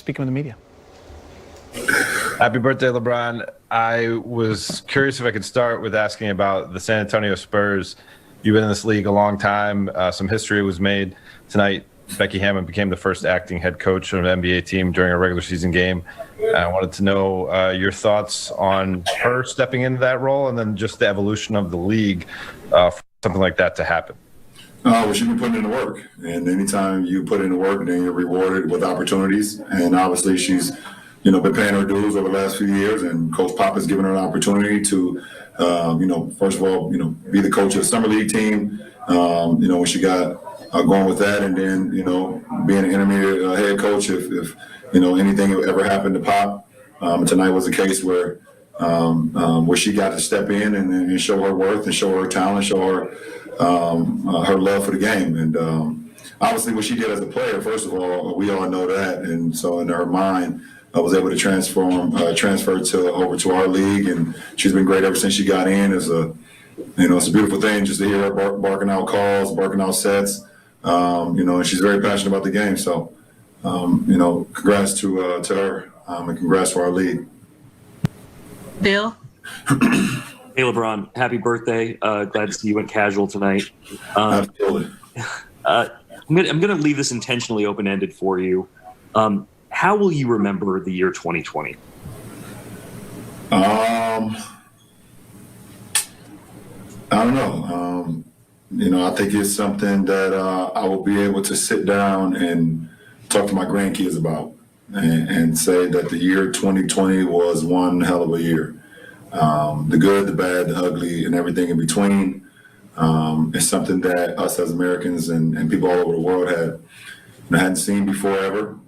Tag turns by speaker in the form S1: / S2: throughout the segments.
S1: speaking with the media.
S2: Happy birthday, LeBron. I was curious if I could start with asking about the San Antonio Spurs. You've been in this league a long time. Some history was made tonight. Becky Hammon became the first acting head coach of an NBA team during a regular season game. I wanted to know your thoughts on her stepping into that role and then just the evolution of the league for something like that to happen.
S3: Well, she's been putting in the work, and anytime you put in the work, then you're rewarded with opportunities. And obviously, she's been paying her dues over the last few years, and Coach Pop has given her an opportunity to, first of all, be the coach of the summer league team. When she got going with that, and then being an intermediate head coach if anything ever happened to Pop. Tonight was a case where she got to step in and show her worth and show her talent, show her her love for the game. And obviously what she did as a player, first of all, we all know that. And so in her mind, I was able to transfer over to our league, and she's been great ever since she got in. It's a beautiful thing just to hear her barking out calls, barking out sets. And she's very passionate about the game. So, congrats to her, and congrats for our league.
S4: Bill?
S5: Hey, LeBron, happy birthday. Glad to see you went casual tonight.
S3: Absolutely.
S5: I'm going to leave this intentionally open-ended for you. How will you remember the year 2020?
S3: I don't know. I think it's something that I will be able to sit down and talk to my grandkids about and say that the year 2020 was one hell of a year. The good, the bad, the ugly, and everything in between. It's something that us as Americans and people all over the world hadn't seen before ever.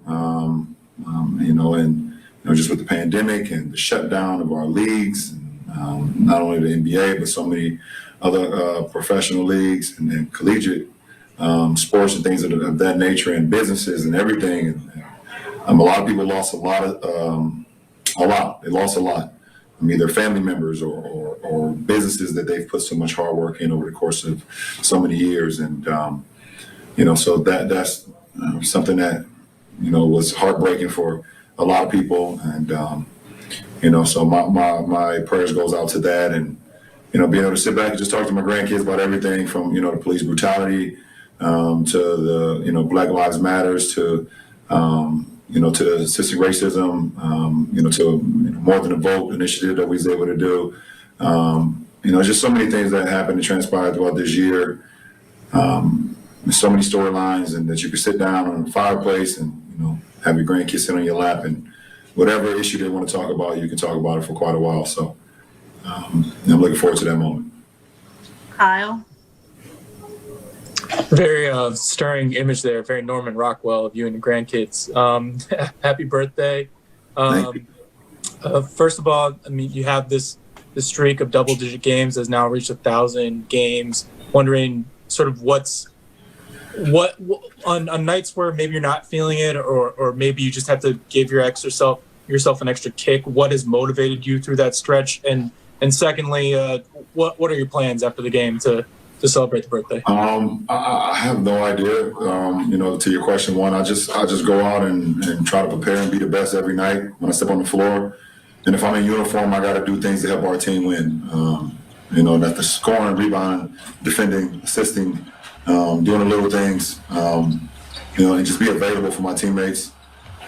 S3: Just with the pandemic and the shutdown of our leagues, not only the NBA, but so many other professional leagues and collegiate sports and things of that nature, and businesses and everything. And a lot of people lost a lot. They lost a lot. Either family members or businesses that they've put so much hard work in over the course of so many years. And, so that's something that, was heartbreaking for a lot of people. And, so my prayers goes out to that. And, being able to sit back and just talk to my grandkids about everything from, the police brutality to the, Black Lives Matters to, to systemic racism, to more than a vote initiative that we was able to do. Just so many things that happened and transpired throughout this year. So many storylines, and that you could sit down on a fireplace and, have your grandkids sit on your lap, and whatever issue they want to talk about, you can talk about it for quite a while. So I'm looking forward to that moment.
S4: Kyle?
S6: Very stirring image there. Very Norman Rockwell of you and your grandkids. Happy birthday.
S3: Thank you.
S6: First of all, you have this streak of double-digit games has now reached 1,000 games. Wondering sort of what on nights where maybe you're not feeling it, or maybe you just have to give yourself an extra kick. What has motivated you through that stretch? And secondly, what are your plans after the game to celebrate the birthday?
S3: I have no idea. To your question, one, I just go out and try to prepare and be the best every night when I step on the floor. And if I'm in uniform, I got to do things to help our team win. That the scoring, rebounding, defending, assisting, doing the little things, and just be available for my teammates,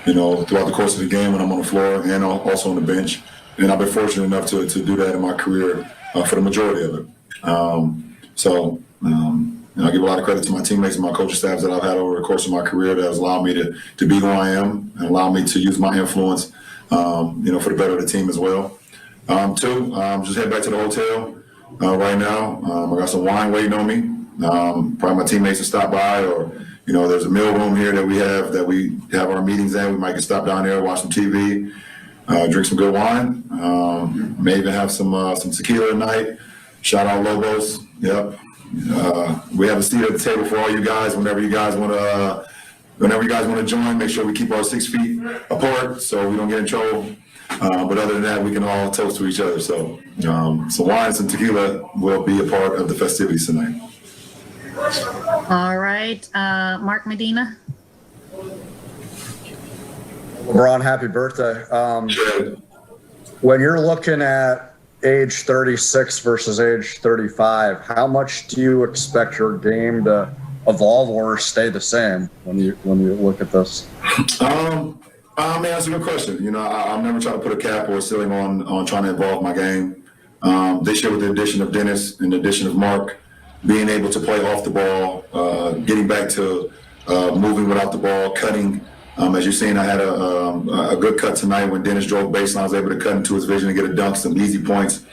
S3: throughout the course of the game when I'm on the floor and also on the bench. And I've been fortunate enough to do that in my career for the majority of it. I give a lot of credit to my teammates and my coaching staffs that I've had over the course of my career that has allowed me to be who I am and allow me to use my influence, for the better of the team as well. Two, just head back to the hotel right now. I got some wine waiting on me. Probably my teammates will stop by, or there's a meal room here that we have our meetings at. We might get stop down there, watch some TV, drink some good wine. May even have some tequila tonight. Shout out Lobos. Yep. We have a seat at the table for all you guys. Whenever you guys want to join, make sure we keep our 6 feet apart so we don't get in trouble. But other than that, we can all toast to each other. So some wine and some tequila will be a part of the festivities tonight.
S4: All right. Mark Medina.
S1: LeBron, happy birthday. When you're looking at age 36 versus age 35, how much do you expect your game to evolve or stay the same when you look at this?
S3: Man, that's a good question. You know, I've never tried to put a cap or a ceiling on trying to evolve my game. This year with the addition of Dennis and the addition of Mark, being able to play off the ball, getting back to moving without the ball, cutting. As you've seen, I had a good cut tonight when Dennis drove baseline. I was able to cut into his vision and get a dunk, some easy points.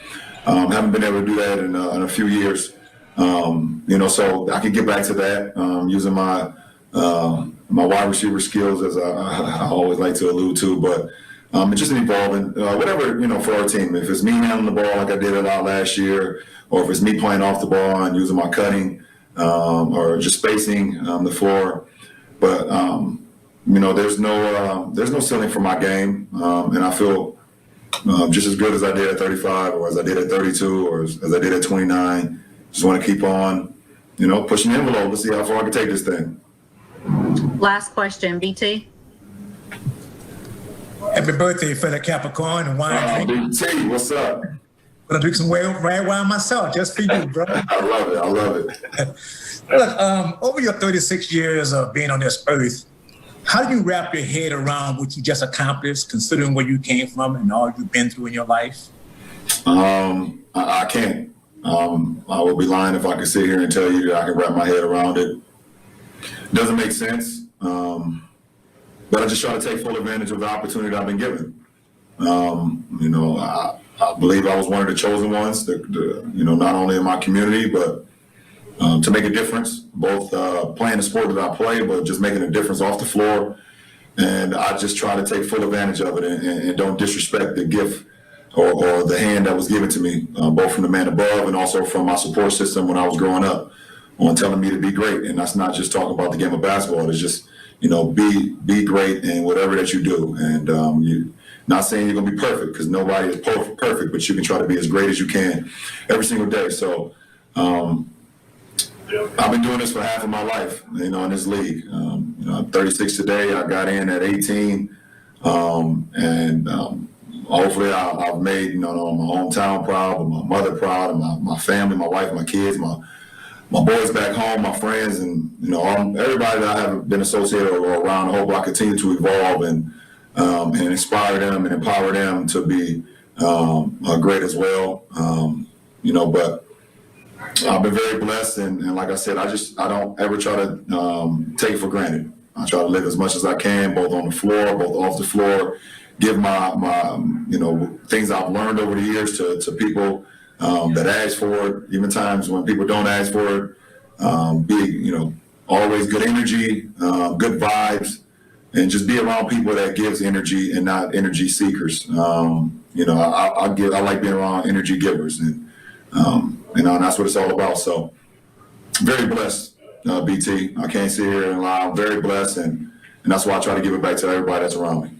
S3: Haven't been able to do that in a few years. You know, so I could get back to that using my wide receiver skills, as I always like to allude to. But it's just evolving, whatever, you know, for our team. If it's me handling the ball like I did it out last year, or if it's me playing off the ball and using my cutting or just spacing the floor. But you know, there's no ceiling for my game, and I feel just as good as I did at 35, or as I did at 32, or as I did at 29. Just want to keep on, you know, pushing the envelope. Let's see how far I can take this thing.
S4: Last question, BT.
S7: Happy birthday, fellow Capricorn and wine drink.
S3: BT, what's up?
S7: Gonna drink some red wine myself, just for you, bro.
S3: I love it.
S7: Look, over your 36 years of being on this earth, how do you wrap your head around what you just accomplished, considering where you came from and all you've been through in your life?
S3: I can't. I would be lying if I could sit here and tell you that I can wrap my head around it. Doesn't make sense. But I just try to take full advantage of the opportunity that I've been given. You know, I believe I was one of the chosen ones, you know, not only in my community, but to make a difference, both playing the sport that I play, but just making a difference off the floor. And I just try to take full advantage of it and don't disrespect the gift or the hand that was given to me, both from the man above and also from my support system when I was growing up, on telling me to be great. And that's not just talking about the game of basketball. It's just, you know, be great in whatever that you do. And you not saying you're gonna be perfect, because nobody is perfect, but you can try to be as great as you can every single day. So I've been doing this for half of my life, you know, in this league. You know, I'm 36 today. I got in at 18, and hopefully I've made, you know, my hometown proud, my mother proud, and my family, my wife, my kids, my boys back home, my friends, and, you know, everybody that I have been associated or around. I hope I continue to evolve and inspire them and empower them to be great as well. You know, but I've been very blessed, and like I said, I don't ever try to take it for granted. I try to live as much as I can, both on the floor, both off the floor. Give my you know, things I've learned over the years to people that ask for it, even times when people don't ask for it. Be, you know, always good energy, good vibes, and just be around people that gives energy and not energy seekers. You know, I like being around energy givers, and you know, and that's what it's all about. So very blessed, BT. I can't sit here and lie. I'm very blessed, and that's why I try to give it back to everybody that's around me.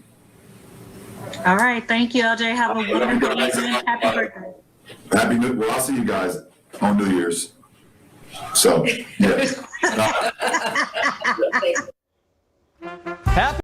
S4: All right. Thank you, LJ. Have a wonderful evening. Happy birthday.
S3: Well, I'll see you guys on New Year's. So, yeah.
S8: Happy